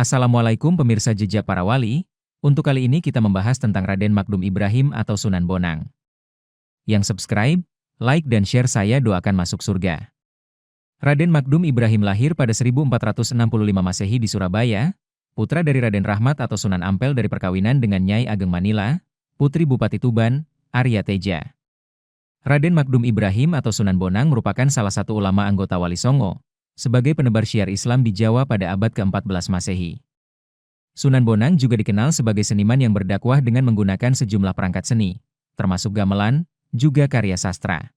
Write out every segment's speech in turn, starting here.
Assalamualaikum pemirsa Jejak Para Wali, untuk kali ini kita membahas tentang Raden Magdum Ibrahim atau Sunan Bonang. Yang subscribe, like dan share saya doakan masuk surga. Raden Magdum Ibrahim lahir pada 1465 Masehi di Surabaya, putra dari Raden Rahmat atau Sunan Ampel dari perkawinan dengan Nyai Ageng Manila, putri Bupati Tuban, Arya Teja. Raden Magdum Ibrahim atau Sunan Bonang merupakan salah satu ulama anggota Wali Songo, sebagai penebar syiar Islam di Jawa pada abad ke-14 Masehi. Sunan Bonang juga dikenal sebagai seniman yang berdakwah dengan menggunakan sejumlah perangkat seni, termasuk gamelan, juga karya sastra.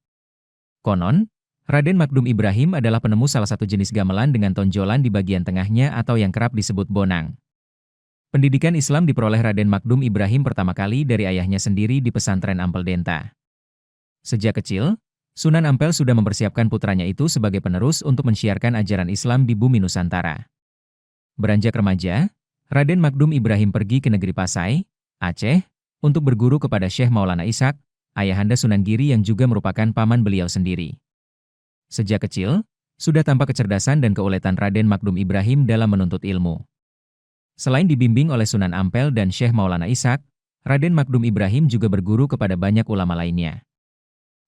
Konon, Raden Magdum Ibrahim adalah penemu salah satu jenis gamelan dengan tonjolan di bagian tengahnya atau yang kerap disebut bonang. Pendidikan Islam diperoleh Raden Magdum Ibrahim pertama kali dari ayahnya sendiri di pesantren Ampel Denta. Sejak kecil, Sunan Ampel sudah mempersiapkan putranya itu sebagai penerus untuk mensyiarkan ajaran Islam di bumi Nusantara. Beranjak remaja, Raden Magdum Ibrahim pergi ke negeri Pasai, Aceh, untuk berguru kepada Syekh Maulana Ishaq, ayahanda Sunan Giri yang juga merupakan paman beliau sendiri. Sejak kecil, sudah tampak kecerdasan dan keuletan Raden Magdum Ibrahim dalam menuntut ilmu. Selain dibimbing oleh Sunan Ampel dan Syekh Maulana Ishaq, Raden Magdum Ibrahim juga berguru kepada banyak ulama lainnya.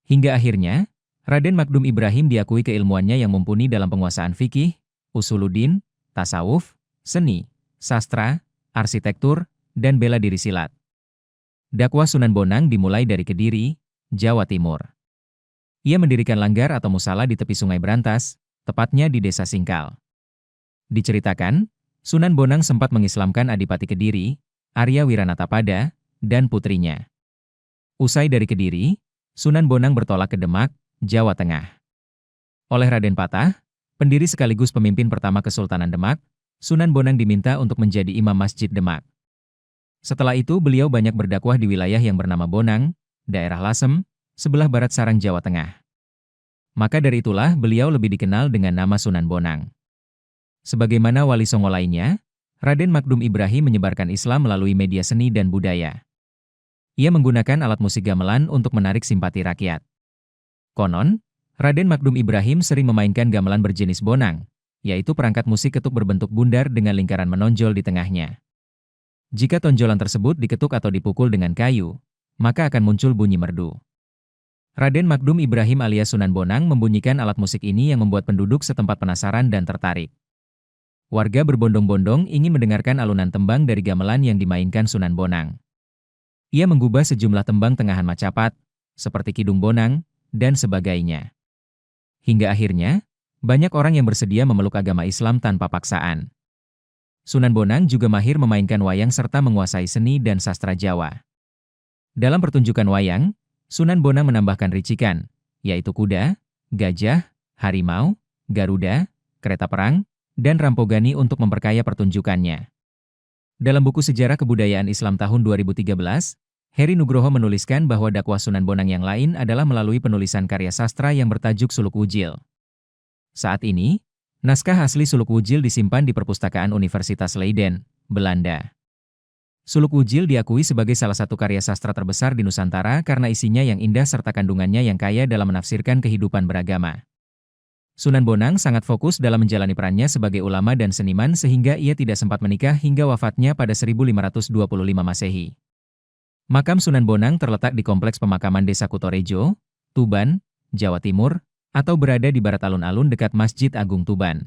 Hingga akhirnya, Raden Magdum Ibrahim diakui keilmuannya yang mumpuni dalam penguasaan fikih, usuluddin, tasawuf, seni, sastra, arsitektur, dan bela diri silat. Dakwah Sunan Bonang dimulai dari Kediri, Jawa Timur. Ia mendirikan langgar atau musala di tepi Sungai Brantas, tepatnya di Desa Singkal. Diceritakan, Sunan Bonang sempat mengislamkan Adipati Kediri, Arya Wiranatapada, dan putrinya. Usai dari Kediri, Sunan Bonang bertolak ke Demak, Jawa Tengah. Oleh Raden Patah, pendiri sekaligus pemimpin pertama Kesultanan Demak, Sunan Bonang diminta untuk menjadi imam Masjid Demak. Setelah itu beliau banyak berdakwah di wilayah yang bernama Bonang, daerah Lasem, sebelah barat Sarang Jawa Tengah. Maka dari itulah beliau lebih dikenal dengan nama Sunan Bonang. Sebagaimana Wali Songo lainnya, Raden Magdum Ibrahim menyebarkan Islam melalui media seni dan budaya. Ia menggunakan alat musik gamelan untuk menarik simpati rakyat. Konon, Raden Magdum Ibrahim sering memainkan gamelan berjenis bonang, yaitu perangkat musik ketuk berbentuk bundar dengan lingkaran menonjol di tengahnya. Jika tonjolan tersebut diketuk atau dipukul dengan kayu, maka akan muncul bunyi merdu. Raden Magdum Ibrahim alias Sunan Bonang membunyikan alat musik ini yang membuat penduduk setempat penasaran dan tertarik. Warga berbondong-bondong ingin mendengarkan alunan tembang dari gamelan yang dimainkan Sunan Bonang. Ia menggubah sejumlah tembang tengahan Macapat, seperti Kidung Bonang, dan sebagainya. Hingga akhirnya, banyak orang yang bersedia memeluk agama Islam tanpa paksaan. Sunan Bonang juga mahir memainkan wayang serta menguasai seni dan sastra Jawa. Dalam pertunjukan wayang, Sunan Bonang menambahkan ricikan, yaitu kuda, gajah, harimau, garuda, kereta perang, dan rampogani untuk memperkaya pertunjukannya. Dalam buku Sejarah Kebudayaan Islam tahun 2013, Heri Nugroho menuliskan bahwa dakwah Sunan Bonang yang lain adalah melalui penulisan karya sastra yang bertajuk Suluk Wujil. Saat ini, naskah asli Suluk Wujil disimpan di Perpustakaan Universitas Leiden, Belanda. Suluk Wujil diakui sebagai salah satu karya sastra terbesar di Nusantara karena isinya yang indah serta kandungannya yang kaya dalam menafsirkan kehidupan beragama. Sunan Bonang sangat fokus dalam menjalani perannya sebagai ulama dan seniman sehingga ia tidak sempat menikah hingga wafatnya pada 1525 Masehi. Makam Sunan Bonang terletak di Kompleks Pemakaman Desa Kutorejo, Tuban, Jawa Timur, atau berada di barat alun-alun dekat Masjid Agung Tuban.